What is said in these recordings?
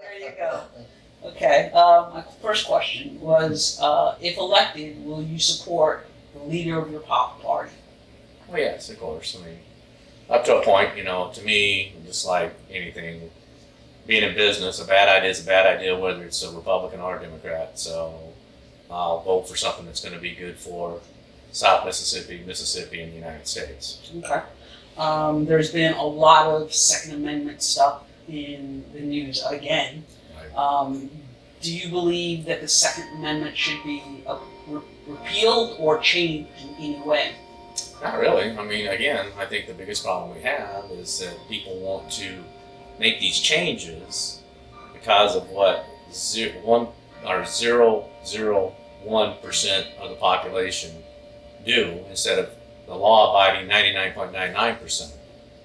There you go. Okay. My first question was, if elected, will you support the leader of your party? Well, yes, of course. I mean, up to a point, to me, just like anything, being in business, a bad idea is a bad idea, whether it's a Republican or a Democrat. So I'll vote for something that's going to be good for South Mississippi, and the United States. Okay. There's been a lot of Second Amendment stuff in the news again. Right. Do you believe that the Second Amendment should be repealed or changed in any way? Not really. I mean, again, I think the biggest problem we have is that people want to make these changes because of what 0.001% of the population do instead of the law-abiding 99.99%.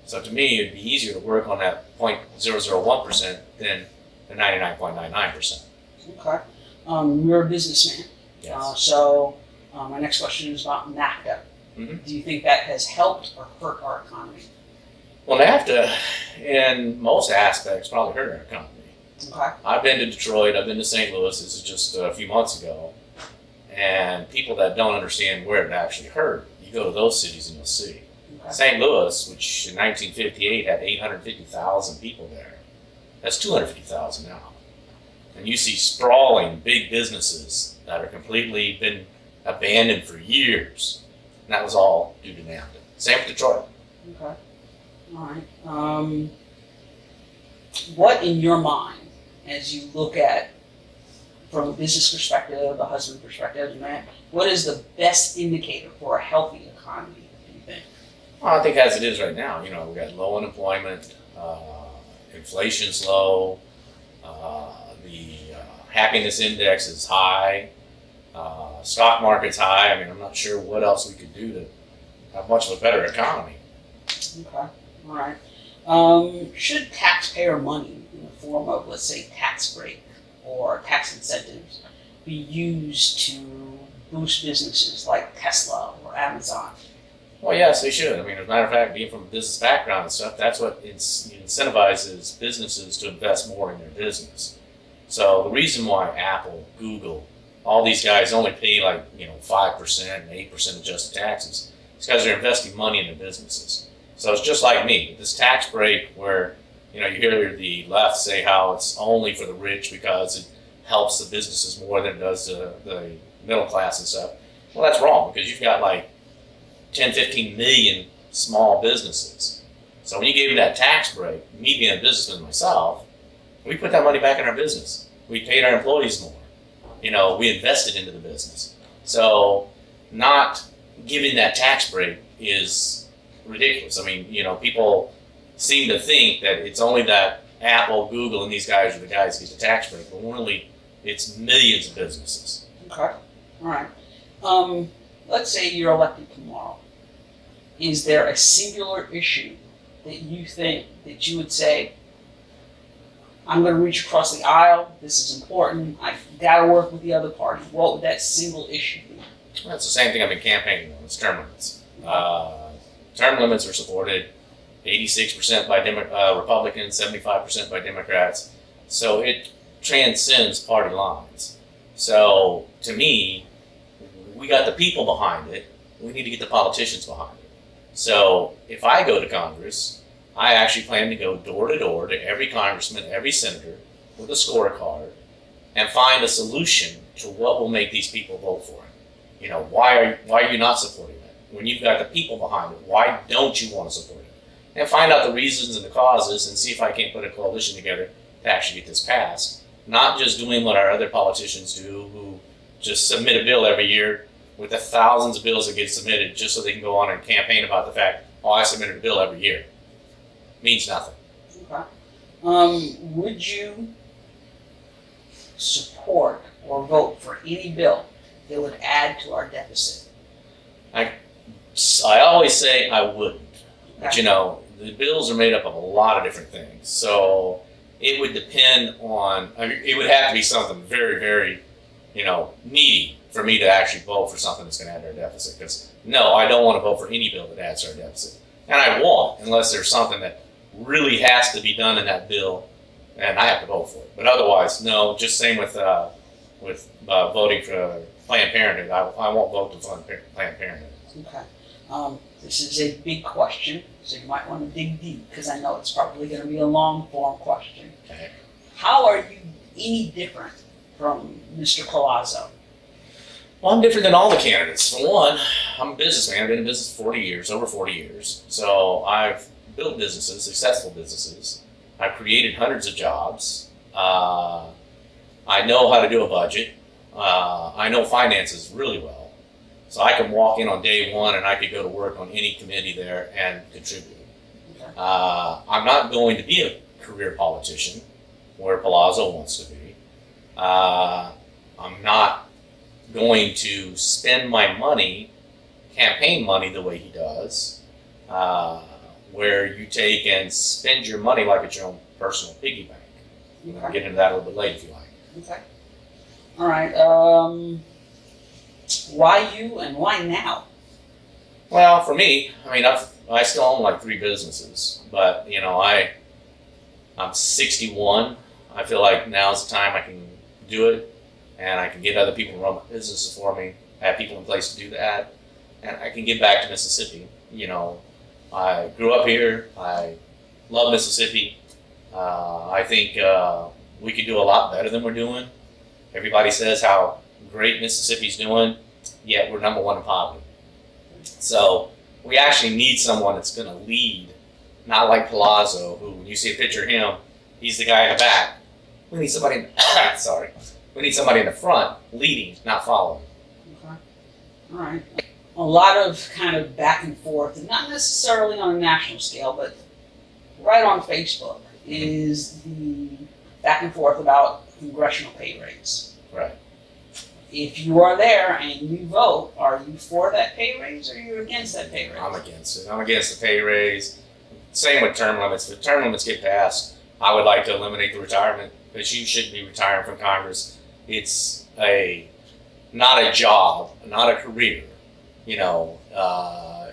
So to me, it'd be easier to work on that 0.001% than the 99.99%. Okay. You're a businessman. Yes. So my next question is about NACA. Mm-hmm. Do you think that has helped or hurt our economy? Well, NAFTA, in most aspects, probably hurt our economy. Okay. I've been to Detroit, I've been to St. Louis, this is just a few months ago, and people that don't understand where it actually hurt, you go to those cities and you'll see. Okay. St. Louis, which in 1958 had 850,000 people there, that's 250,000 now. And you see sprawling big businesses that are completely been abandoned for years. And that was all due to NAFTA. Same with Detroit. Okay. All right. What in your mind, as you look at, from a business perspective, a husband perspective, man, what is the best indicator for a healthy economy, do you think? Well, I think as it is right now, we've got low unemployment, inflation's low, the happiness index is high, stock market's high. I mean, I'm not sure what else we could do to have much of a better economy. Okay, all right. Should taxpayer money in the form of, let's say, tax break or tax incentives be used to boost businesses like Tesla or Amazon? Well, yes, they should. I mean, as a matter of fact, being from a business background and stuff, that's what incentivizes businesses to invest more in their business. So the reason why Apple, Google, all these guys only pay 5% and 8% adjusted taxes is because they're investing money in their businesses. So it's just like me, this tax break where, you hear the left say how it's only for the rich because it helps the businesses more than it does the middle class and stuff. Well, that's wrong because you've got 10, 15 million small businesses. So when you gave them that tax break, me being a businessman myself, we put that money back in our business. We paid our employees more. We invested into the business. So not giving that tax break is ridiculous. I mean, people seem to think that it's only that Apple, Google, and these guys are the guys who get the tax break, but really it's millions of businesses. Okay, all right. Let's say you're elected tomorrow. Is there a singular issue that you think that you would say, I'm going to reach across the aisle, this is important, I've got to work with the other party? What would that single issue be? Well, that's the same thing I've been campaigning on, it's term limits. Term limits are supported 86% by Republicans, 75% by Democrats. So it transcends party lines. So to me, we got the people behind it. We need to get the politicians behind it. So if I go to Congress, I actually plan to go door to door to every congressman, every senator with a scorecard and find a solution to what will make these people vote for it. Why are you not supporting it? When you've got the people behind it, why don't you want to support it? And find out the reasons and the causes and see if I can't put a coalition together to actually get this passed. Not just doing what our other politicians do, who just submit a bill every year with the thousands of bills that get submitted just so they can go on and campaign about the fact, I submitted a bill every year. Means nothing. Okay. Would you support or vote for any bill that would add to our deficit? I always say I wouldn't. But the bills are made up of a lot of different things. So it would depend on, it would have to be something very, very, meaty for me to actually vote for something that's going to add to our deficit. Because no, I don't want to vote for any bill that adds to our deficit. And I won't, unless there's something that really has to be done in that bill and I have to vote for it. But otherwise, no. Just same with voting for Planned Parenthood. I won't vote to fund Planned Parenthood. Okay. This is a big question, so you might want to dig deep, because I know it's probably going to be a long-form question. Okay. How are you any different from Mr. Palazzo? Well, I'm different than all the candidates. For one, I'm a businessman. I've been in business for 40 years, over 40 years. So I've built businesses, successful businesses. I've created hundreds of jobs. I know how to do a budget. I know finances really well. So I can walk in on day one and I could go to work on any committee there and contribute. Okay. I'm not going to be a career politician where Palazzo wants to be. I'm not going to spend my money, campaign money, the way he does, where you take and spend your money like it's your own personal piggy bank. Okay. I'll get into that a little bit later if you like. Okay. All right. Why you and why now? Well, for me, I mean, I still own like 3 businesses, but you know, I'm 61. I feel like now's the time I can do it, and I can get other people to run my businesses for me. I have people in place to do that, and I can get back to Mississippi. You know, I grew up here. I love Mississippi. I think we could do a lot better than we're doing. Everybody says how great Mississippi's doing, yet we're #1 in poverty. So we actually need someone that's going to lead, not like Palazzo, who, when you see a picture of him, he's the guy in the back. We need somebody. Sorry, we need somebody in the front leading, not following. Okay. All right. A lot of kind of back and forth, and not necessarily on a national scale, but right on Facebook is the back and forth about congressional pay raise. Right. If you are there and you vote, are you for that pay raise or are you against that pay raise? I'm against it. I'm against the pay raise. Same with term limits. If term limits get passed, I would like to eliminate the retirement, but you shouldn't be retiring from Congress. It's not a job, not a career. You know,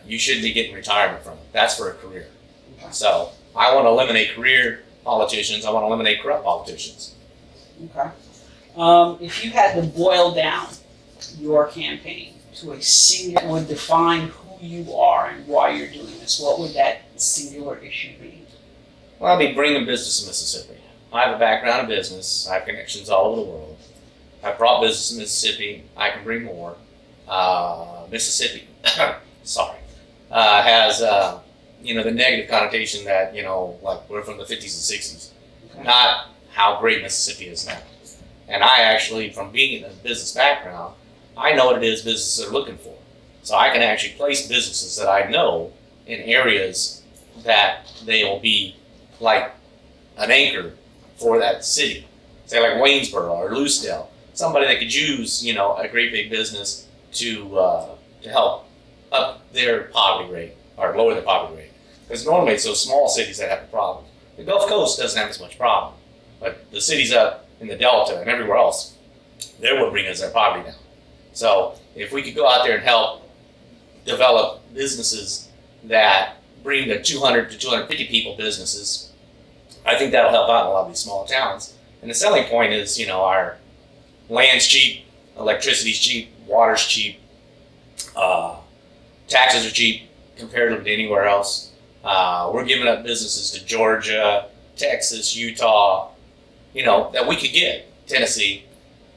you shouldn't be getting retirement from it. That's for a career. Okay. So I want to eliminate career politicians. I want to eliminate corrupt politicians. Okay. If you had to boil down your campaign to a single, would define who you are and why you're doing this, what would that singular issue be? Well, I'll be bringing business to Mississippi. I have a background in business. I have connections all over the world. I've brought business to Mississippi. I can bring more. Mississippi, has the negative connotation that like we're from the 50s and 60s. Okay. Not how great Mississippi is now. And I actually, from being in a business background, I know what it is businesses are looking for. So I can actually place businesses that I know in areas that they will be like an anchor for that city. Say like Waynesboro or Lucedale, somebody that could use, a great big business to help up their poverty rate or lower the poverty rate. Because normally it's those small cities that have the problem. The Gulf Coast doesn't have as much problem, but the cities up in the Delta and everywhere else, they're what brings their poverty down. So if we could go out there and help develop businesses that bring the 200 to 250 people businesses, I think that'll help out in a lot of these smaller towns. And the selling point is, our land's cheap, electricity's cheap, water's cheap, taxes are cheap comparative to anywhere else. We're giving up businesses to Georgia, Texas, Utah, that we could get, Tennessee,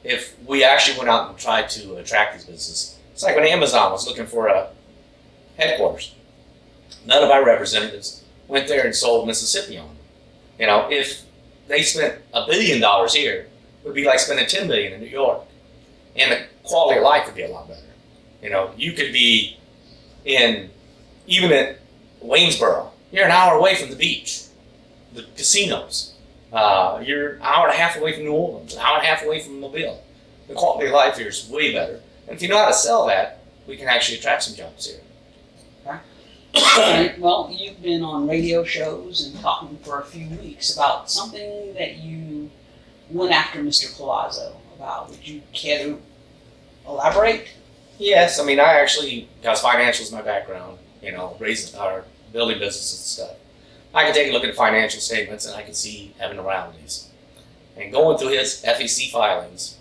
if we actually went out and tried to attract these businesses. It's like when Amazon was looking for a headquarters. None of our representatives went there and sold Mississippi on them. If they spent $1 billion here, it would be like spending $10 billion in New York. And the quality of life would be a lot better. You could be even at Waynesboro, you're an hour away from the beach, the casinos. You're an hour and a half away from New Orleans, an hour and a half away from Mobile. The quality of life here is way better. And if you know how to sell that, we can actually attract some jobs here. Okay. All right. Well, you've been on radio shows and talking for a few weeks about something that you went after Mr. Palazzo about. Would you care to elaborate? Yes, I actually, because financial is my background, raising our building businesses and stuff. I can take a look at the financial statements and I can see abnormalities. And going through his FEC filings,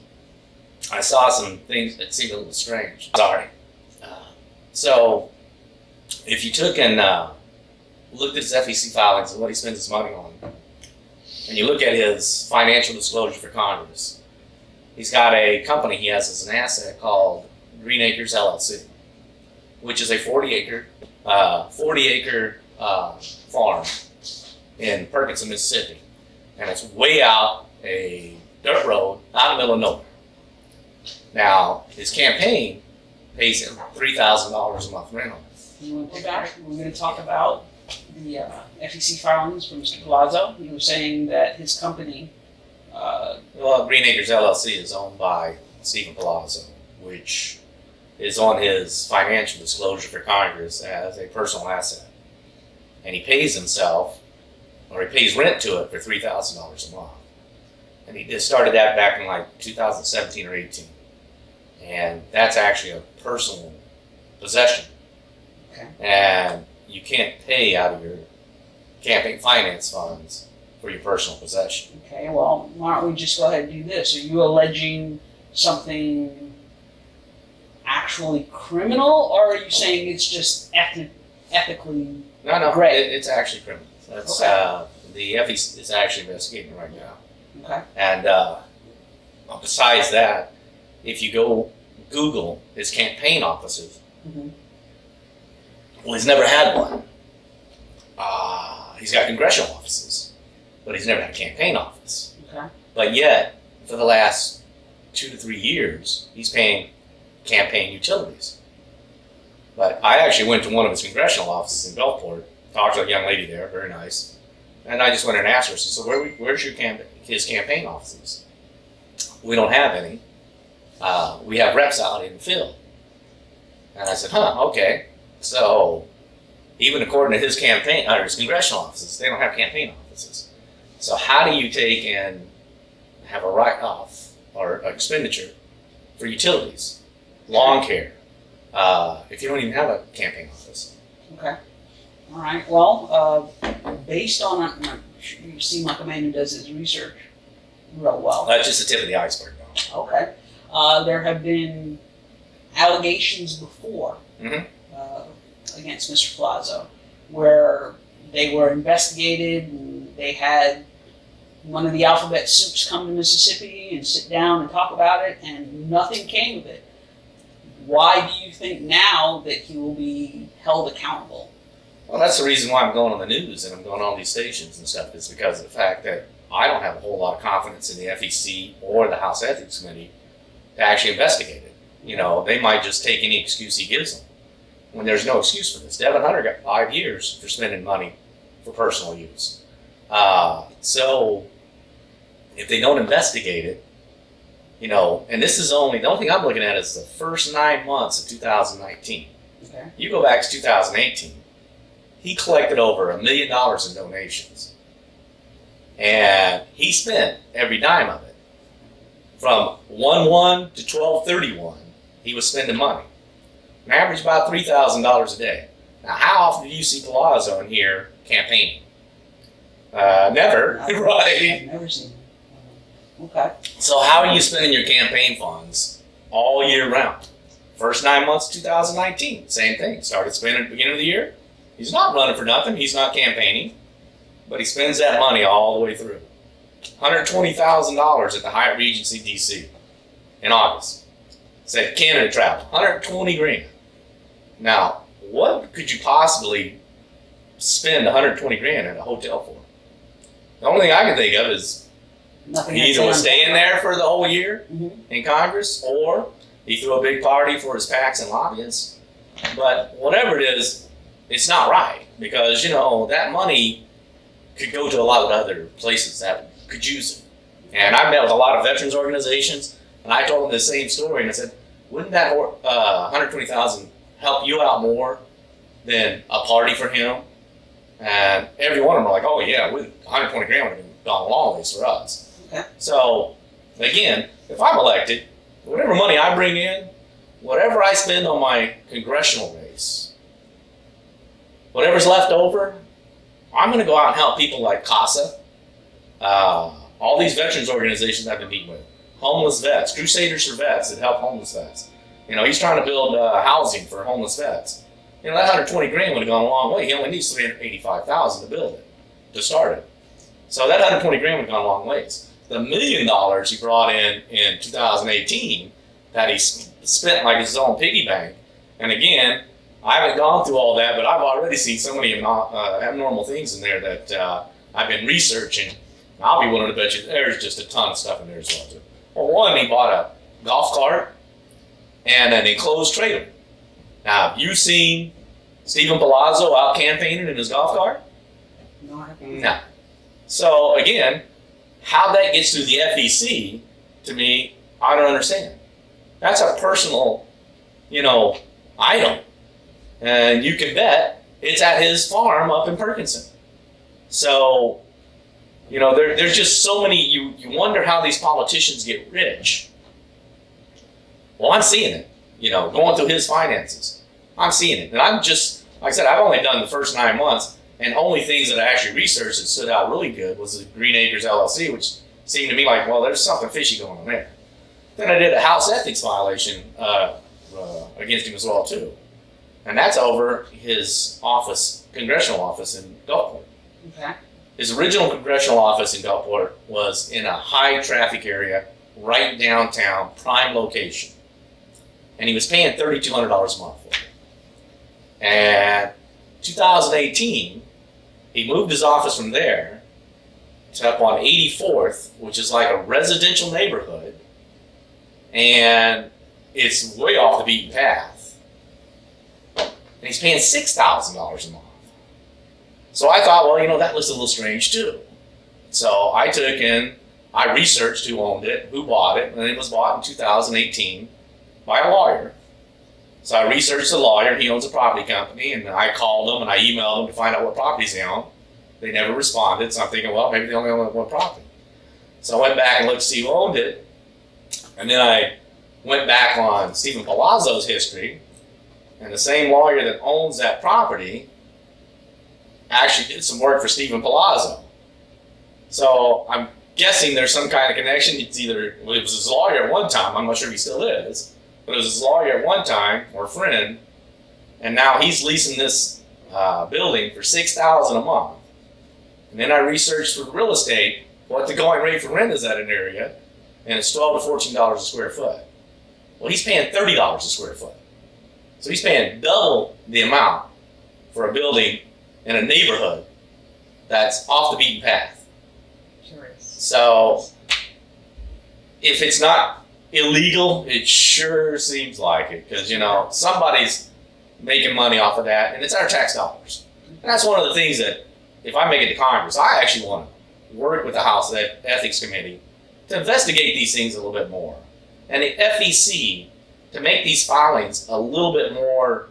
I saw some things that seemed a little strange. Sorry. So, if you took and looked at his FEC filings and what he spends his money on, and you look at his financial disclosure for Congress, he's got a company he has as an asset called Green Acres LLC, which is a 40-acre farm in Perkins, Mississippi. And it's way out a dirt road out in the middle of nowhere. Now, his campaign pays him $3,000 a month rent on it. You want to go back? We're going to talk about the FEC filings from Mr. Palazzo. He was saying that his company... well, Green Acres LLC is owned by Stephen Palazo, which is on his financial disclosure for Congress as a personal asset. And he pays himself, or he pays rent to it for $3,000 a month. And he just started that back in like 2017 or 18. And that's actually a personal possession. Okay. And you can't pay out of your campaign finance funds for your personal possession. Okay, well, why don't we just go ahead and do this? Are you alleging something actually criminal, or are you saying it's just ethically No, gray? it's actually criminal. That's Okay. the FEC is actually investigating right now. Okay. And besides that, if you go Google his campaign offices, Mm-hmm. well, he's never had one. He's got congressional offices, but he's never had a campaign office. Okay. But yet, for the last 2 to 3 years, he's paying campaign utilities. But I actually went to one of his congressional offices in Gulfport, talked to a young lady there, very nice, and I just went and asked her, so where's your his campaign offices? We don't have any. We have reps out in the field. And I said, okay. So even according to his campaign, or his congressional offices, they don't have campaign offices. So how do you take and have a write-off or expenditure for utilities, lawn care, if you don't even have a campaign office? Okay. All right. Well, based on it, you seem like a man who does his research real well. That's just the tip of the iceberg, though. Okay. There have been allegations before Mhm. Against Mr. Plaza, where they were investigated and they had one of the alphabet soups come to Mississippi and sit down and talk about it, and nothing came of it. Why do you think now that he will be held accountable? Well, that's the reason why I'm going on the news and I'm going on all these stations and stuff, is because of the fact that I don't have a whole lot of confidence in the FEC or the House Ethics Committee to actually investigate it. You know, they might just take any excuse he gives them, when there's no excuse for this. Devin Hunter got 5 years for spending money for personal use. So if they don't investigate it, you know, and this is only, the only thing I'm looking at is the first 9 months of 2019. Okay. You go back to 2018, he collected over $1 million in donations. And he spent every dime of it. From 1/1 to 12/31, he was spending money. An average about $3,000 a day. Now, how often do you see Palazzo in here campaigning? Never, right? I've never seen it. Okay. So how are you spending your campaign funds all year round? First 9 months of 2019, same thing. Started spending at the beginning of the year. He's not running for nothing. He's not campaigning. But he spends that money all the way through. $120,000 at the Hyatt Regency, D.C. in August. Said Canada travel, 120 grand. Now, what could you possibly spend 120 grand at a hotel for? The only thing I can think of is Nothing. he either was staying there for the whole year Mm-hmm. in Congress, or he threw a big party for his PACs and lobbyists. But whatever it is, it's not right, because, you know, that money could go to a lot of other places that could use it. And I met with a lot of veterans organizations, and I told them the same story, and I said, wouldn't that $120,000 help you out more than a party for him? And every one of them were like, oh yeah, 120 grand would have gone a long ways for us. Okay. So, again, if I'm elected, whatever money I bring in, whatever I spend on my congressional race, whatever's left over, I'm going to go out and help people like CASA, all these veterans organizations I've been meeting with, homeless vets, Crusaders for Vets that help homeless vets. He's trying to build housing for homeless vets. That 120 grand would have gone a long way. He only needs 385,000 to build it, to start it. So that 120 grand would have gone a long ways. The $1 million he brought in 2018 that he spent like his own piggy bank. And again, I haven't gone through all that, but I've already seen so many abnormal things in there that I've been researching. I'll be willing to bet you there's just a ton of stuff in there as well too. Well, one, he bought a golf cart and an enclosed trailer. Now, have you seen Stephen Palazo out campaigning in his golf cart? No, I haven't. No. So again, how that gets through the FEC, to me, I don't understand. That's a personal, item. And you can bet it's at his farm up in Perkinson. So, there's just so many, you wonder how these politicians get rich. Well, I'm seeing it, going through his finances. I'm seeing it. And I'm just, like I said, I've only done the first 9 months, and only things that I actually researched that stood out really good was the Green Acres LLC, which seemed to me like, well, there's something fishy going on there. Then I did a house ethics violation against him as well, too. And that's over his office, Congressional office in Gulfport. Okay. His original Congressional office in Gulfport was in a high traffic area, right downtown, prime location. And he was paying $3,200 a month for it. And 2018, he moved his office from there to up on 84th, which is like a residential neighborhood. And it's way off the beaten path. And he's paying $6,000 a month. So I thought, well, that looks a little strange too. So I took and I researched who owned it, who bought it, and it was bought in 2018 by a lawyer. So I researched the lawyer. He owns a property company, and I called him and I emailed him to find out what properties they own. They never responded, so I'm thinking, well, maybe they only own one property. So I went back and looked to see who owned it, and then I went back on Stephen Palazo's history, and the same lawyer that owns that property actually did some work for Stephen Palazo. So I'm guessing there's some kind of connection. It was his lawyer at one time. I'm not sure if he still is, but it was his lawyer at one time, or friend, and now he's leasing this building for $6,000 a month. And then I researched for real estate what the going rate for rent is at an area, and it's $12 to $14 a square foot. Well, he's paying $30 a square foot. So he's paying double the amount for a building in a neighborhood that's off the beaten path. Curious. So if it's not illegal, it sure seems like it, because somebody's making money off of that, and it's our tax dollars. And that's one of the things that, if I make it to Congress, I actually want to work with the House Ethics Committee to investigate these things a little bit more, and the FEC to make these filings a little bit more,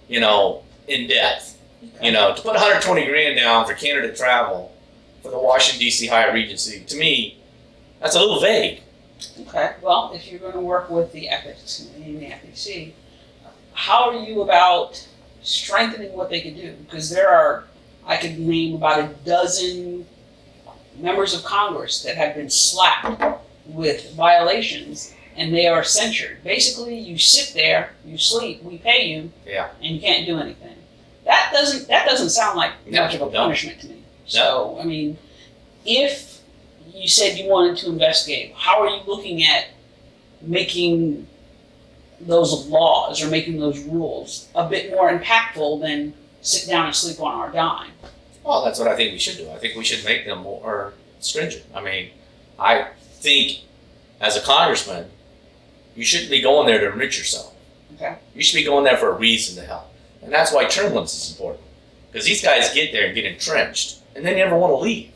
in depth. Okay. To put 120 grand down for candidate travel for the Washington D.C. Higher Regency, to me, that's a little vague. Okay. Well, if you're going to work with the ethics committee and the FEC, how are you about strengthening what they can do? Because I could name about a dozen members of Congress that have been slapped with violations, and they are censured. Basically, you sit there, you sleep, we pay you, Yeah. and you can't do anything. That doesn't sound like much of a punishment to me. So, I mean, if you said you wanted to investigate, how are you looking at making those laws or making those rules a bit more impactful than sit down and sleep on our dime? Well, that's what I think we should do. I think we should make them more stringent. I mean, I think as a congressman, you shouldn't be going there to enrich yourself. Okay. You should be going there for a reason to help. And that's why term limits is important. Because these guys get there and get entrenched, and they never want to leave.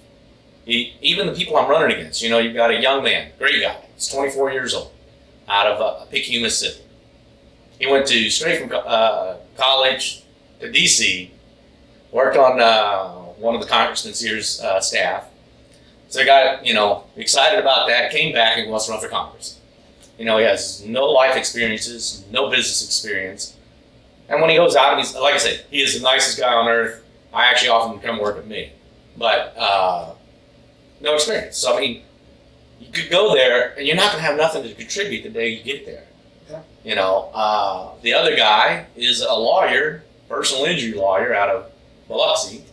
Even the people I'm running against, you've got a young man, great guy, he's 24 years old, out of Picayune, Mississippi. He went straight from college to D.C., worked on one of the congressman's year's staff. So I got, excited about that, came back and wants to run for Congress. He has no life experiences, no business experience. And when he goes out, and he's, like I said, he is the nicest guy on earth. I actually offer them to come work with me, but no experience. So I mean, you could go there and you're not going to have nothing to contribute the day you get there. Okay. You know, the other guy is a lawyer, personal injury lawyer out of Biloxi,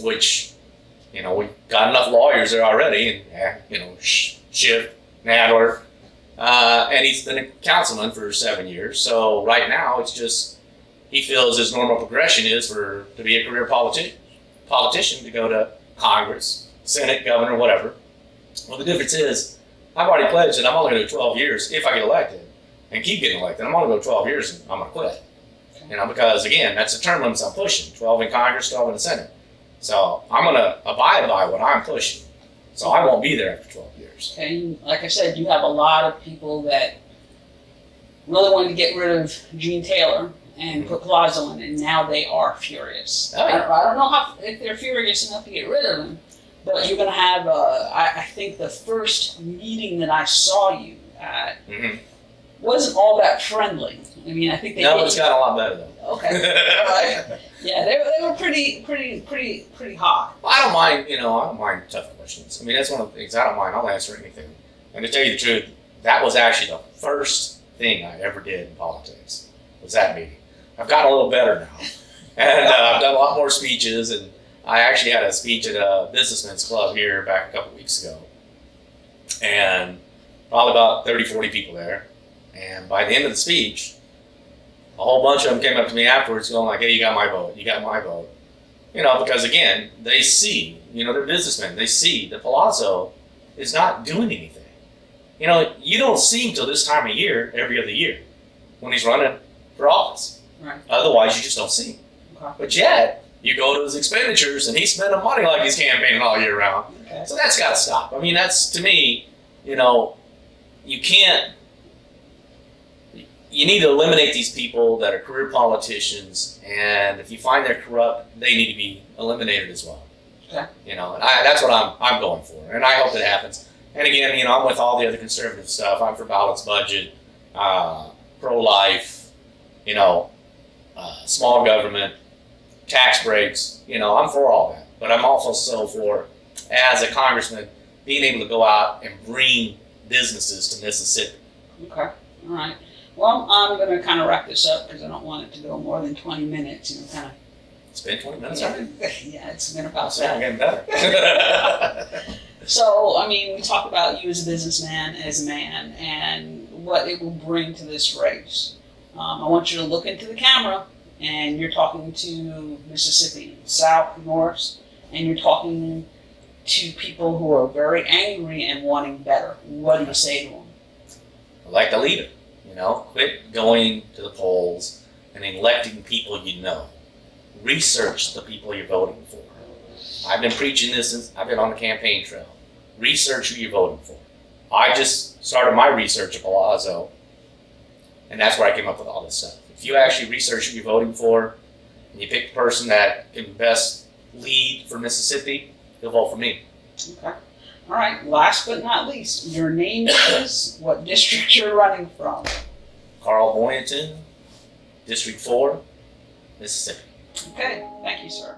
which, you know, we've got enough lawyers there already, and, you know, Schiff, Nadler, and he's been a councilman for 7 years. So right now it's just, he feels his normal progression is to be a career politician to go to Congress, Senate, governor, whatever. Well, the difference is, I've already pledged that I'm only going to do 12 years if I get elected, and keep getting elected. I'm only going to go 12 years and I'm going to quit. You know, because again, that's the term limits I'm pushing: 12 in Congress, 12 in the Senate. So I'm going to abide by what I'm pushing. So I won't be there after 12 years. And like I said, you have a lot of people that really wanted to get rid of Gene Taylor and put Palazzo in, and now they are furious. Oh, yeah. I don't know if they're furious enough to get rid of him, but you're going to have, I think the first meeting that I saw you at wasn't all that friendly. I mean, I think they No, it's got a lot better though. Okay. All right. Yeah, they were pretty hot. Well, I don't mind, you know, I don't mind tough questions. I mean, that's one of the things I don't mind. I'll answer anything. And to tell you the truth, that was actually the first thing I ever did in politics, was that meeting. I've gotten a little better now. And I've done a lot more speeches, and I actually had a speech at a businessman's club here back a couple weeks ago. And probably about 30, 40 people there. And by the end of the speech, a whole bunch of them came up to me afterwards going like, hey, you got my vote, you got my vote. You know, because again, they see, you know, they're businessmen, they see that Palazzo is not doing anything. You know, you don't see him till this time of year, every other year, when he's running for office. Right. Otherwise, you just don't see him. Okay. But yet, you go to his expenditures and he's spending money like he's campaigning all year round. Okay. So that's got to stop. I mean, that's, to me, you know, you can't, you need to eliminate these people that are career politicians, and if you find they're corrupt, they need to be eliminated as well. Okay. You know, and that's what I'm going for, and I hope that happens. And again, you know, I'm with all the other conservative stuff. I'm for balanced budget, pro-life, you know, small government, tax breaks. You know, I'm for all that, but I'm also for, as a congressman, being able to go out and bring businesses to Mississippi. Okay. All right. Well, I'm going to kind of wrap this up because I don't want it to go more than 20 minutes. You know, kind of. It's been 20 minutes already? Yeah, it's been about I'm that. getting better. So, I mean, we talk about you as a businessman, as a man, and what it will bring to this race. I want you to look into the camera, and you're talking to Mississippi, South, North, and you're talking to people who are very angry and wanting better. What do you say to them? Like the leader, you know, quit going to the polls and electing people you know. Research the people you're voting for. I've been preaching this since I've been on the campaign trail. Research who you're voting for. I just started my research at Palazzo, and that's where I came up with all this stuff. If you actually research who you're voting for, and you pick the person that can best lead for Mississippi, you'll vote for me. Okay. All right. Last but not least, your name is, what district you're running from? Carl Boyanton, District 4, Mississippi. Okay. Thank you, sir.